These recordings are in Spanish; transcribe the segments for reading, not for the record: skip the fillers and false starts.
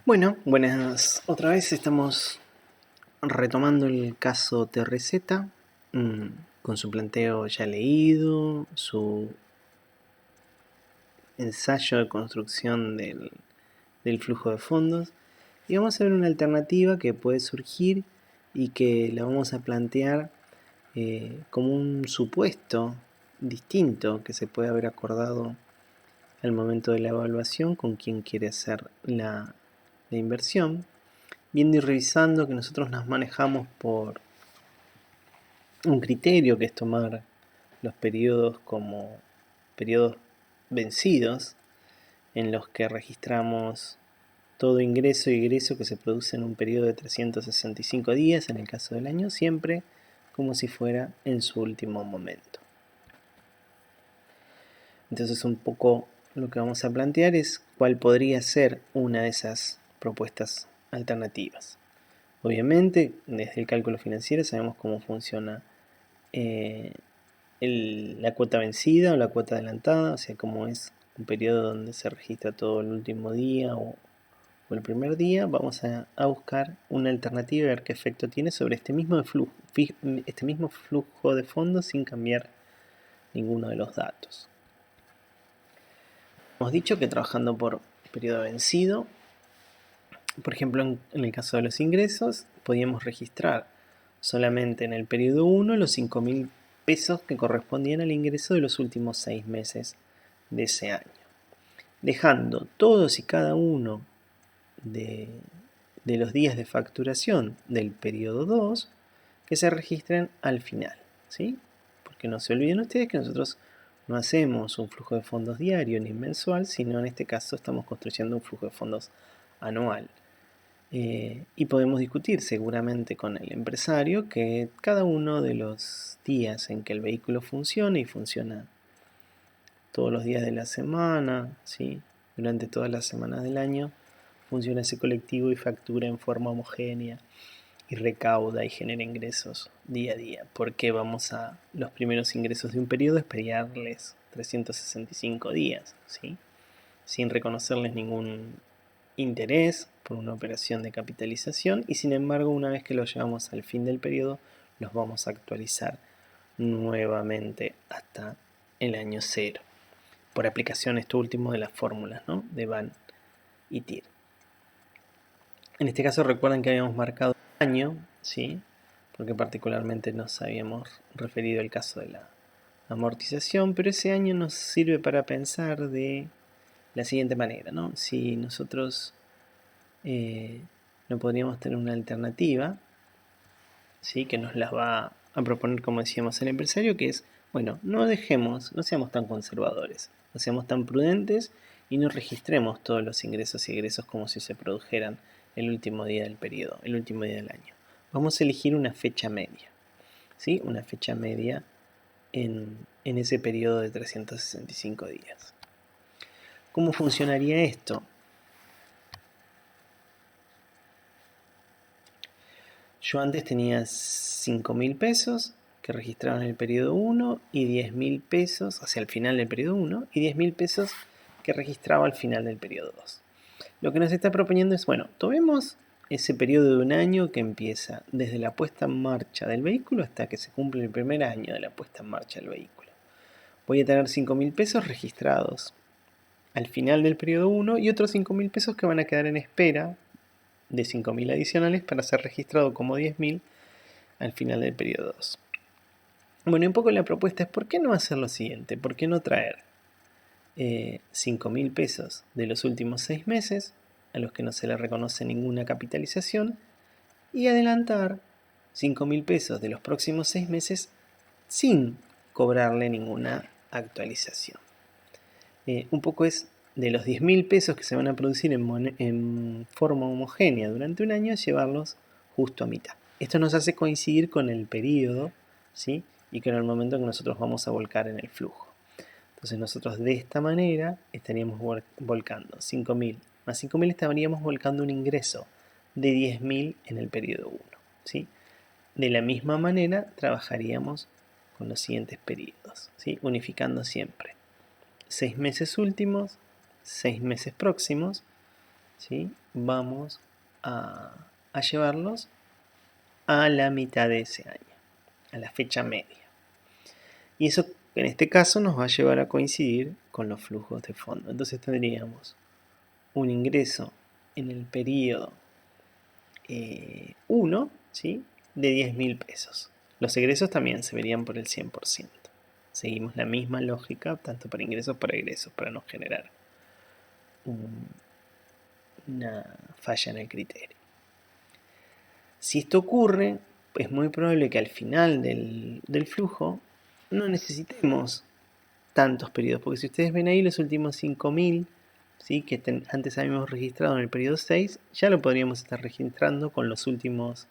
Bueno, buenas. Otra vez estamos retomando el caso TRZ, con su planteo ya leído, su ensayo de construcción del flujo de fondos. Y vamos a ver una alternativa que puede surgir y que la vamos a plantear como un supuesto distinto que se puede haber acordado al momento de la evaluación con quien quiere hacer la inversión, viendo y revisando que nosotros nos manejamos por un criterio que es tomar los periodos como periodos vencidos, en los que registramos todo ingreso y egreso que se produce en un periodo de 365 días, en el caso del año, siempre como si fuera en su último momento. Entonces un poco lo que vamos a plantear es cuál podría ser una de esas propuestas alternativas. Obviamente, desde el cálculo financiero sabemos cómo funciona la cuota vencida o la cuota adelantada, o sea, cómo es un periodo donde se registra todo el último día o el primer día. Vamos a buscar una alternativa y ver qué efecto tiene sobre este mismo flujo de fondos sin cambiar ninguno de los datos. Hemos dicho que trabajando por periodo vencido, por ejemplo, en el caso de los ingresos, podíamos registrar solamente en el periodo 1 los 5.000 pesos que correspondían al ingreso de los últimos 6 meses de ese año, dejando todos y cada uno de los días de facturación del periodo 2 que se registren al final, ¿sí? Porque no se olviden ustedes que nosotros no hacemos un flujo de fondos diario ni mensual, sino en este caso estamos construyendo un flujo de fondos anual. Y podemos discutir seguramente con el empresario que cada uno de los días en que el vehículo funciona, y funciona todos los días de la semana, ¿sí? Durante todas las semanas del año, funciona ese colectivo y factura en forma homogénea y recauda y genera ingresos día a día. Porque vamos a los primeros ingresos de un periodo esperarles 365 días, ¿sí? Sin reconocerles ningún interés por una operación de capitalización, y sin embargo una vez que lo llevamos al fin del periodo los vamos a actualizar nuevamente hasta el año 0 por aplicación esto último de las fórmulas, ¿no?, de Van y Tir. En este caso recuerden que habíamos marcado un año, ¿sí?, porque particularmente nos habíamos referido al caso de la amortización, pero ese año nos sirve para pensar de la siguiente manera, ¿no? Si nosotros no podríamos tener una alternativa, ¿sí?, que nos las va a proponer, como decíamos, el empresario, que es, bueno, no seamos tan conservadores, no seamos tan prudentes y no registremos todos los ingresos y egresos como si se produjeran el último día del periodo, el último día del año. Vamos a elegir una fecha media, ¿sí?, una fecha media en ese periodo de 365 días. ¿Cómo funcionaría esto? Yo antes tenía 5.000 pesos que registraban en el periodo 1 y 10.000 pesos hacia el final del periodo 1 y 10.000 pesos que registraba al final del periodo 2. Lo que nos está proponiendo es, bueno, tomemos ese periodo de un año que empieza desde la puesta en marcha del vehículo hasta que se cumple el primer año de la puesta en marcha del vehículo. Voy a tener 5.000 pesos registrados al final del periodo 1 y otros 5.000 pesos que van a quedar en espera de 5.000 adicionales para ser registrado como 10.000 al final del periodo 2. Bueno, y un poco la propuesta es, ¿por qué no hacer lo siguiente? ¿Por qué no traer 5.000 pesos de los últimos 6 meses, a los que no se le reconoce ninguna capitalización, y adelantar 5.000 pesos de los próximos 6 meses sin cobrarle ninguna actualización? Un poco es de los 10.000 pesos que se van a producir en forma homogénea durante un año, llevarlos justo a mitad. Esto nos hace coincidir con el periodo, ¿sí?, y con el momento que nosotros vamos a volcar en el flujo. Entonces nosotros de esta manera estaríamos volcando 5.000 más 5.000, estaríamos volcando un ingreso de 10.000 en el periodo 1, ¿sí? De la misma manera trabajaríamos con los siguientes periodos, ¿sí?, unificando siempre 6 meses últimos, 6 meses próximos, ¿sí? Vamos a llevarlos a la mitad de ese año, a la fecha media. Y eso en este caso nos va a llevar a coincidir con los flujos de fondo. Entonces tendríamos un ingreso en el periodo 1, ¿sí? De 10.000 pesos. Los egresos también se verían por el 100%. Seguimos la misma lógica, tanto para ingresos para egresos, para no generar una falla en el criterio. Si esto ocurre, es muy probable que al final del flujo no necesitemos tantos periodos, porque si ustedes ven ahí los últimos 5.000, ¿sí? Que antes habíamos registrado en el periodo 6, ya lo podríamos estar registrando con los últimos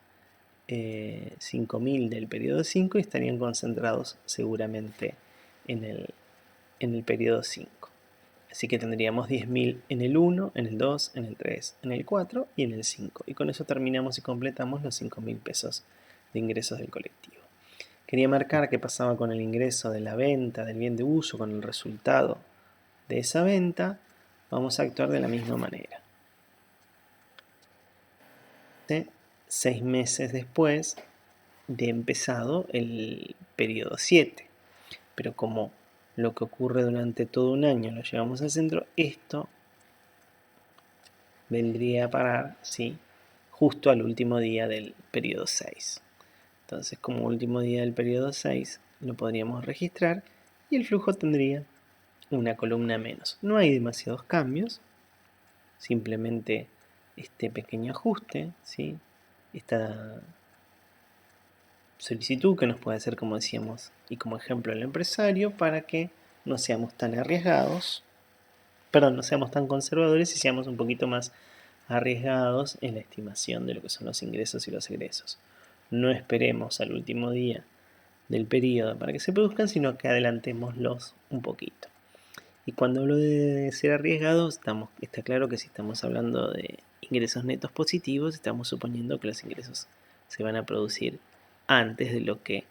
5.000 del periodo 5 y estarían concentrados seguramente en el periodo 5. Así que tendríamos 10.000 en el 1, en el 2, en el 3, en el 4 y en el 5. Y con eso terminamos y completamos los 5.000 pesos de ingresos del colectivo. Quería marcar qué pasaba con el ingreso de la venta del bien de uso, con el resultado de esa venta. Vamos a actuar de la misma manera. 6 meses después de empezado el periodo 7. Pero como lo que ocurre durante todo un año lo llevamos al centro, esto vendría a parar, ¿sí? Justo al último día del periodo 6. Entonces, como último día del periodo 6, lo podríamos registrar y el flujo tendría una columna menos. No hay demasiados cambios, simplemente este pequeño ajuste, ¿sí? Esta solicitud que nos puede hacer, como decíamos, y como ejemplo el empresario, para que no seamos tan arriesgados, no seamos tan conservadores y seamos un poquito más arriesgados en la estimación de lo que son los ingresos y los egresos. No esperemos al último día del periodo para que se produzcan, sino que adelantémoslos un poquito. Y cuando hablo de ser arriesgados, está claro que si estamos hablando de ingresos netos positivos, estamos suponiendo que los ingresos se van a producir antes de lo que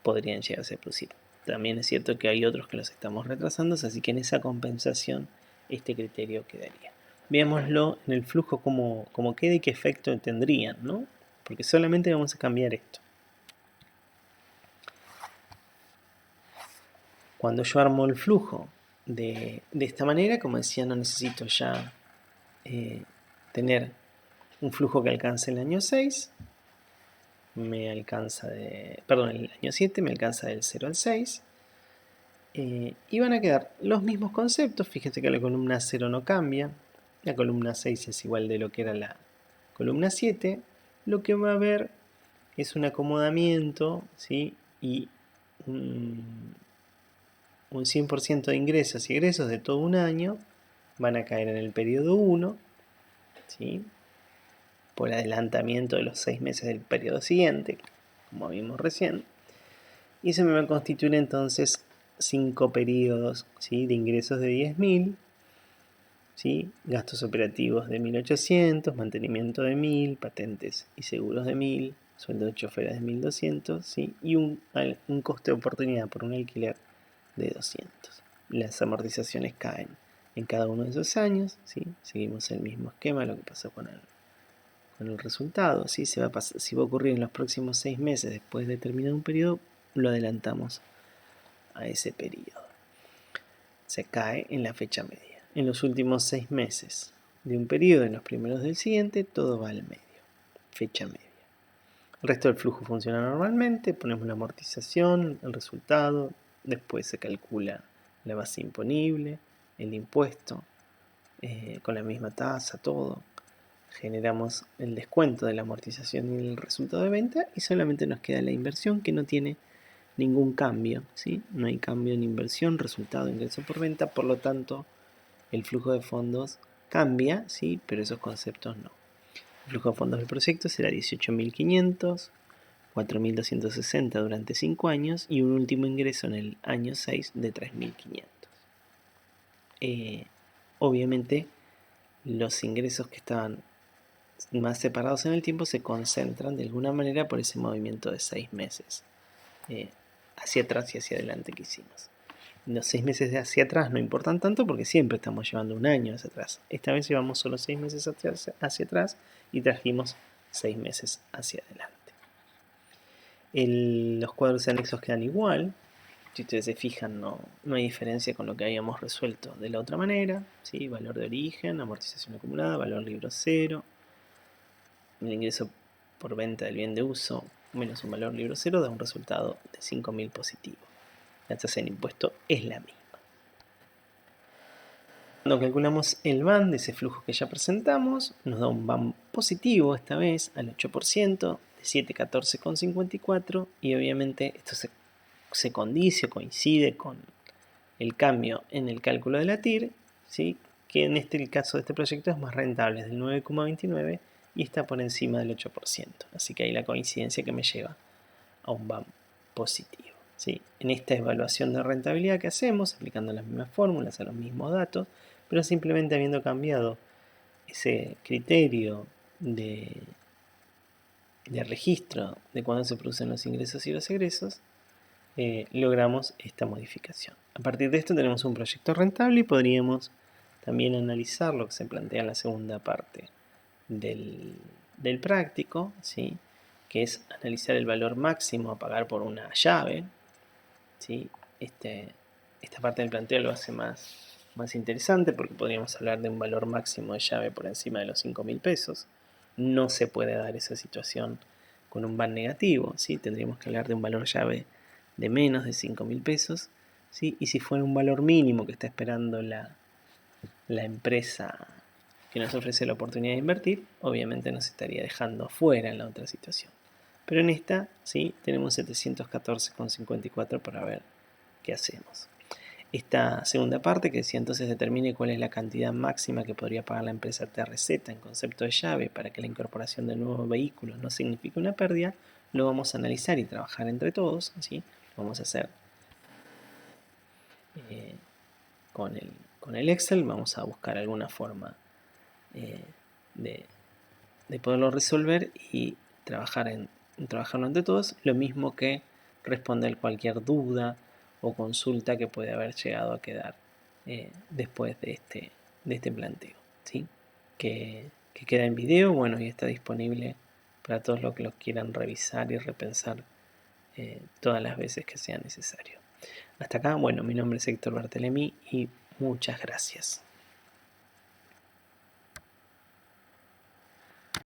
podrían llegarse a producir. También es cierto que hay otros que los estamos retrasando, así que en esa compensación este criterio quedaría. Veámoslo en el flujo cómo queda y qué efecto tendrían, ¿no? Porque solamente vamos a cambiar esto. Cuando yo armo el flujo de esta manera, como decía, no necesito ya tener un flujo que alcance el año 6, me alcanza el año 7 me alcanza del 0 al 6, y van a quedar los mismos conceptos. Fíjense que la columna 0 no cambia, la columna 6 es igual de lo que era la columna 7, lo que va a haber es un acomodamiento, ¿sí? Y un 100% de ingresos y egresos de todo un año van a caer en el periodo 1, ¿sí? Por adelantamiento de los 6 meses del periodo siguiente, como vimos recién. Y se me va a constituir entonces 5 periodos, ¿sí? De ingresos de 10.000, ¿sí? Gastos operativos de 1.800, mantenimiento de 1.000, patentes y seguros de 1.000, sueldo de choferes de 1.200, ¿sí? Y un coste de oportunidad por un alquiler de 200. Las amortizaciones caen en cada uno de esos años, ¿sí? Seguimos el mismo esquema, lo que pasó con el resultado, ¿sí? Si va a ocurrir en los próximos 6 meses después de terminar un periodo, lo adelantamos a ese periodo. Se cae en la fecha media. En los últimos 6 meses de un periodo, en los primeros del siguiente, todo va al medio, fecha media. El resto del flujo funciona normalmente, ponemos la amortización, el resultado, después se calcula la base imponible, el impuesto, con la misma tasa, todo. Generamos el descuento de la amortización y el resultado de venta y solamente nos queda la inversión, que no tiene ningún cambio, ¿sí? No hay cambio en inversión, resultado, ingreso por venta, por lo tanto el flujo de fondos cambia, ¿sí? Pero esos conceptos no. El flujo de fondos del proyecto será 18.500, 4.260 durante 5 años y un último ingreso en el año 6 de 3.500. Obviamente los ingresos que estaban más separados en el tiempo se concentran de alguna manera por ese movimiento de 6 meses hacia atrás y hacia adelante que hicimos. los 6 meses de hacia atrás no importan tanto porque siempre estamos llevando un año hacia atrás. Esta vez llevamos solo 6 meses hacia atrás y trajimos 6 meses hacia adelante. Los cuadros anexos quedan igual. Si ustedes se fijan, no hay diferencia con lo que habíamos resuelto de la otra manera. ¿Sí? Valor de origen, amortización acumulada, valor libro 0, el ingreso por venta del bien de uso menos un valor libro 0 da un resultado de 5.000 positivo. La tasa de impuesto es la misma. Cuando calculamos el BAN de ese flujo que ya presentamos, nos da un BAN positivo esta vez al 8%, de 714,54, y obviamente esto se coincide con el cambio en el cálculo de la TIR, ¿sí? Que en el caso de este proyecto es más rentable, es del 9,29 y está por encima del 8%. Así que hay la coincidencia que me lleva a un BAM positivo. ¿Sí? En esta evaluación de rentabilidad que hacemos, aplicando las mismas fórmulas a los mismos datos, pero simplemente habiendo cambiado ese criterio de registro de cuándo se producen los ingresos y los egresos, logramos esta modificación. A partir de esto tenemos un proyecto rentable y podríamos también analizar lo que se plantea en la segunda parte del práctico, ¿sí? Que es analizar el valor máximo a pagar por una llave. ¿Sí? Esta parte del planteo lo hace más interesante porque podríamos hablar de un valor máximo de llave por encima de los 5.000 pesos. No se puede dar esa situación con un BAN negativo, ¿sí? Tendríamos que hablar de un valor llave de menos de 5.000 pesos, ¿sí? Y si fuera un valor mínimo que está esperando la empresa que nos ofrece la oportunidad de invertir, obviamente nos estaría dejando fuera en la otra situación. Pero en esta, ¿sí? Tenemos 714,54 para ver qué hacemos. Esta segunda parte, que decía entonces determine cuál es la cantidad máxima que podría pagar la empresa TRZ en concepto de llave para que la incorporación del nuevo vehículo no signifique una pérdida, lo vamos a analizar y trabajar entre todos, ¿sí? Lo vamos a hacer con el Excel, vamos a buscar alguna forma de poderlo resolver y trabajarlo entre todos, lo mismo que responder cualquier duda o consulta que puede haber llegado a quedar después de este planteo, ¿sí? que queda en video, bueno, y está disponible para todos los que lo quieran revisar y repensar todas las veces que sea necesario. Hasta acá, bueno, mi nombre es Héctor Barthelemy y muchas gracias.